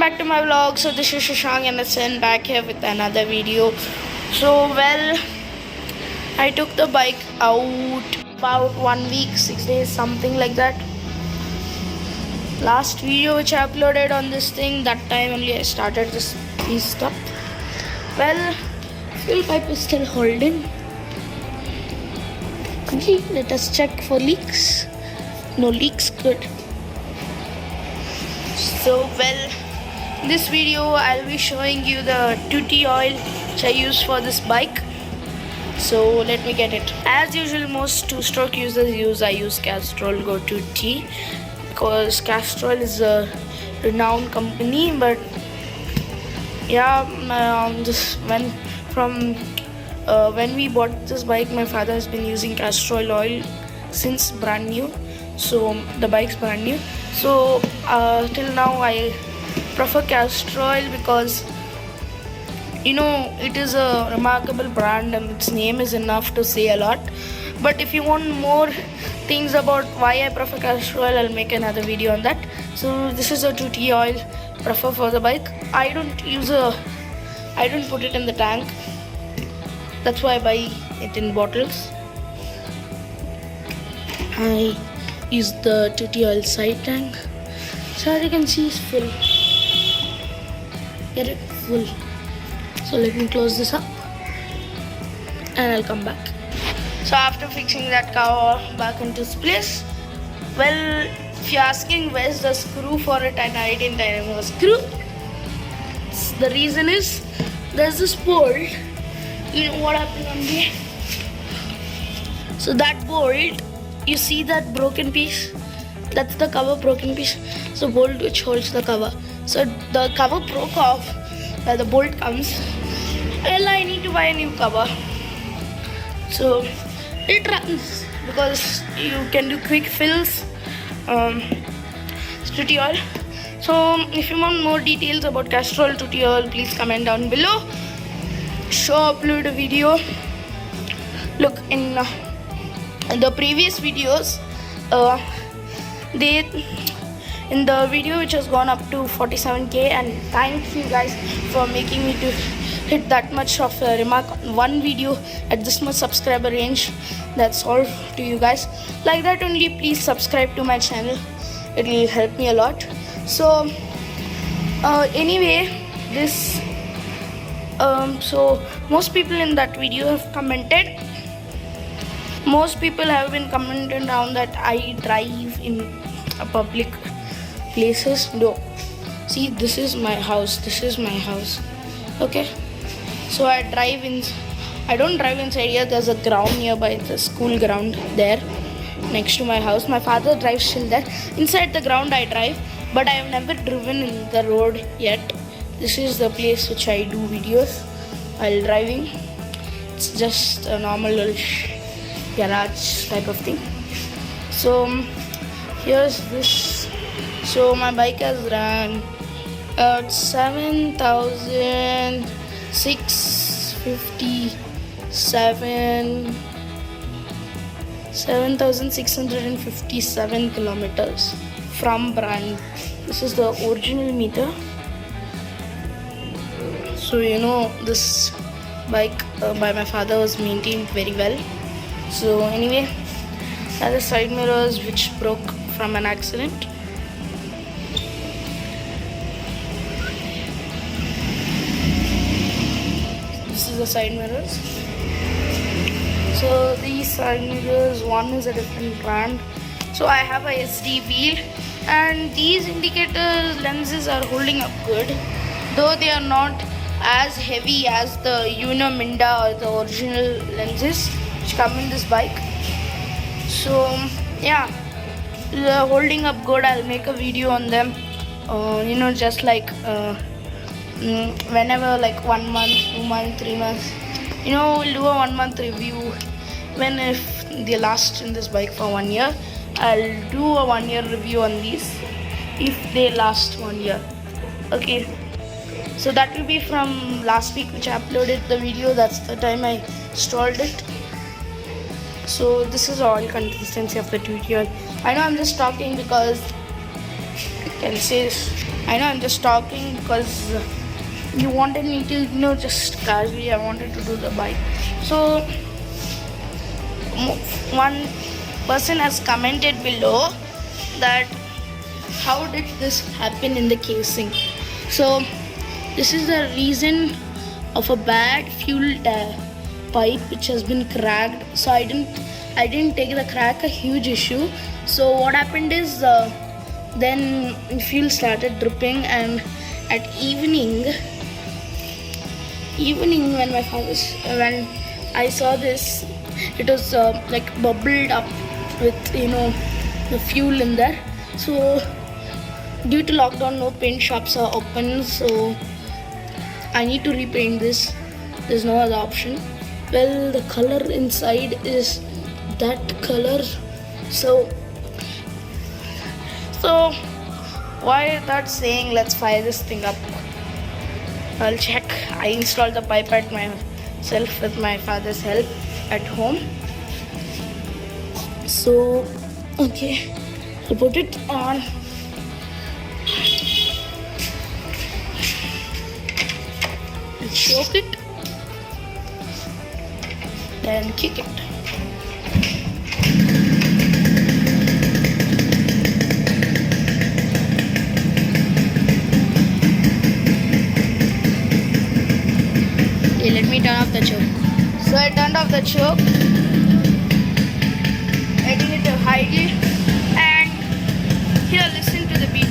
back to my vlog. So this is Shashank and I'm back here with another video. So well, I took the bike out about 1 week, 6 days, something like that. Last video which I uploaded on this thing, that time only I started this stuff. Well, fuel pipe is still holding. Okay, let us check for leaks. No leaks, good. So well, in this video I'll be showing you the 2T oil which I use for this bike. So let me get it. As usual, most two-stroke users I use Castrol Go 2T because Castrol is a renowned company. But yeah, when we bought this bike, my father has been using Castrol oil since brand new. So the bike's brand new. So till now I prefer Castrol because it is a remarkable brand and its name is enough to say a lot. But if you want more things about why I prefer Castrol, I'll make another video on that. So this is a 2T oil prefer for the bike. I don't put it in the tank. That's why I buy it in bottles. I use the 2T oil side tank. So as you can see, it's full. Get it full. So let me close this up and I'll come back. So after fixing that cover back into its place, well, if you're asking where's the screw for it and I didn't have a screw, the reason is there's this bolt. You know what happened on there? So that bolt, you see that broken piece? That's the cover broken piece. So bolt which holds the cover. So the cover broke off where the bolt comes. Well, I need to buy a new cover. So it runs because you can do quick fills. 2T oil. So if you want more details about Castrol 2T oil, please comment down below. Sure, upload a video. Look, in the previous videos, in the video which has gone up to 47k, and thank you guys for making me to hit that much of a remark on one video at this much subscriber range. That's all to you guys. Like that only, please subscribe to my channel. It will help me a lot. So anyway, this so most people in that video have commented. Most people have been commenting down that I drive in a public places. No, see, this is my house. This is my house. Okay, so I don't drive inside here. There's a ground nearby, the school ground there next to my house. My father drives still there. Inside the ground I drive, but I have never driven in the road yet. This is the place which I do videos while driving. It's just a normal little garage type of thing. So here's this. So my bike has run 7,657 kilometers from brand. This is the original meter. So this bike by my father was maintained very well. So anyway, other side mirrors which broke from an accident. This is the side mirrors. So these side mirrors, one is a different brand. So I have a SD wheel, and these indicator lenses are holding up good, though they are not as heavy as the Uno Minda or the original lenses which come in this bike. So yeah, they're holding up good. I'll make a video on them. Just like whenever, like 1 month, 2 months, 3 months. We'll do a 1 month review. If they last in this bike for 1 year, I'll do a 1 year review on these if they last 1 year. Okay. So that will be from last week which I uploaded the video. That's the time I installed it. So this is oil consistency of the 2T oil. I know I'm just talking because Can say, I know I'm just talking because you wanted me to, just casually, I wanted to do the bike. So, one person has commented below that how did this happen in the casing. So, this is the reason of a bad fuel pipe which has been cracked. So I didn't take the crack a huge issue. So what happened is then fuel started dripping, and at evening when I saw this, it was like bubbled up with the fuel in there. So due to lockdown, no paint shops are open, so I need to repaint this. There's no other option. Well, the color inside is that color. So why that saying, let's fire this thing up. I'll check. I installed the pipe at myself with my father's help at home. So okay, I'll put it on. Choke it, then kick it. Okay, let me turn off the choke. So I turned off the choke, letting it idle, and here, listen to the beat.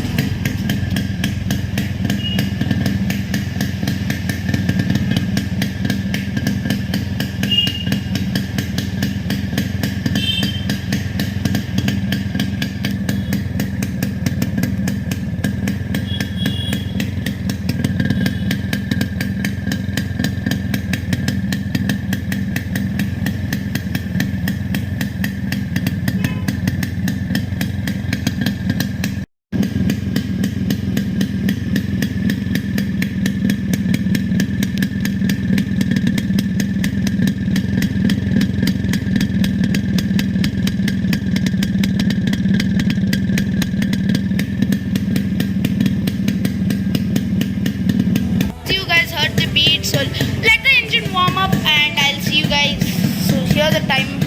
So let the engine warm up and I'll see you guys. So here the time.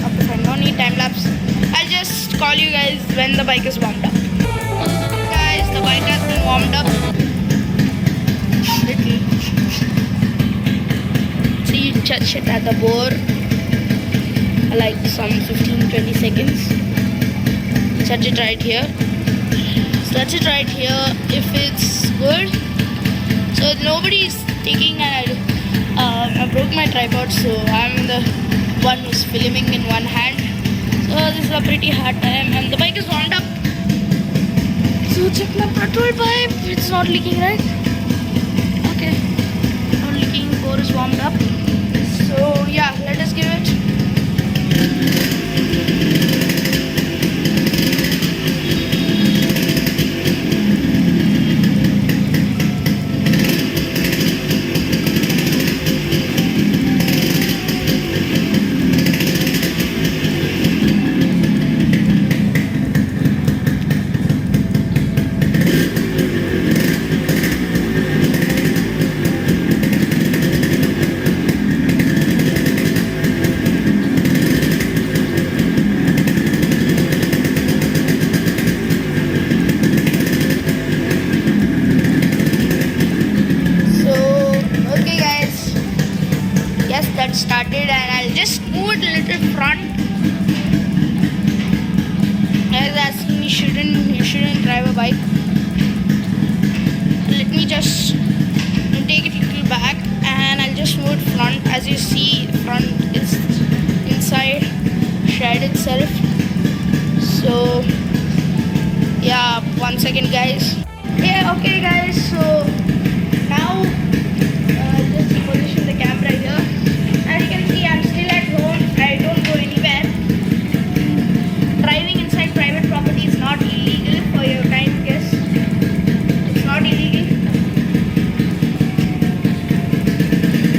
Okay, no need time lapse. I'll just call you guys when the bike is warmed up. Guys, the bike has been warmed up. Little. So you touch it at the bore like some 15-20 seconds. Touch it right here. Touch it right here if it's good. So nobody's taking I broke my tripod, so I'm the one who's filming in one hand. So this is a pretty hard time, and the bike is warmed up. So check my petrol pipe. It's not leaking, right? Okay, not leaking. Core is warmed up. So yeah, let us give it. Started, and I'll just move it a little front. I was asking you shouldn't drive a bike. Let me just take it a little back, and I'll just move it front. As you see, front is inside shed itself. So yeah, 1 second guys. Yeah, okay guys, so now just position the camera here. As you can see, I'm still at home. I don't go anywhere. Driving inside private property is not illegal, for your kind guess. It's not illegal.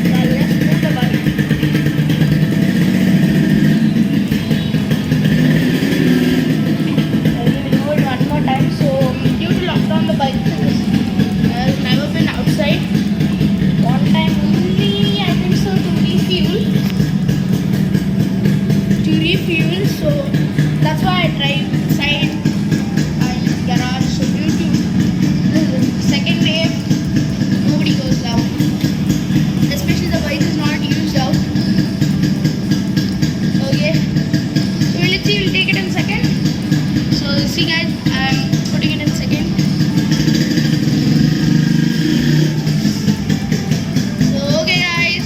So I'll just move the bike. I'll give it one more time. So see guys, I'm putting it in second. So okay guys.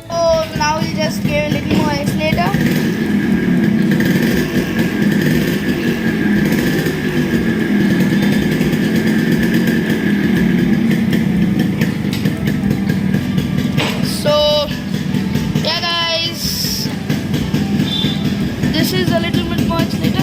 So now we'll just give a little more accelerator. So yeah guys, this is a little bit more accelerator.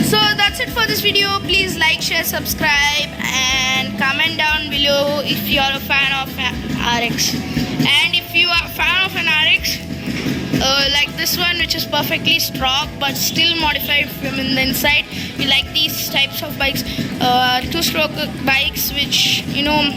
So that's it for this video. Please like, share, subscribe and comment down below if you are a fan of RX. And if you are a fan of an RX, like this one, which is perfectly stock but still modified from the inside, you like these types of bikes, two-stroke bikes, which you know,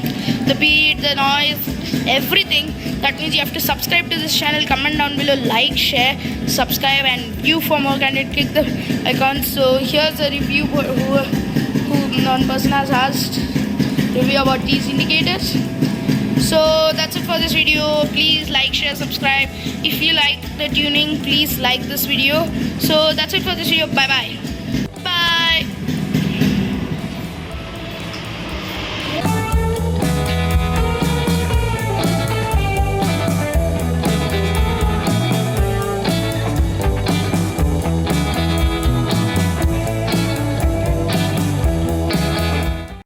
the beat, the noise, everything. That means you have to subscribe to this channel, comment down below, like, share, subscribe and view for more content. Click the icon. So here's a review who non-person has asked review about these indicators. So that's it for this video. Please like, share, subscribe. If you like the tuning, please like this video. So that's it for this video. Bye bye.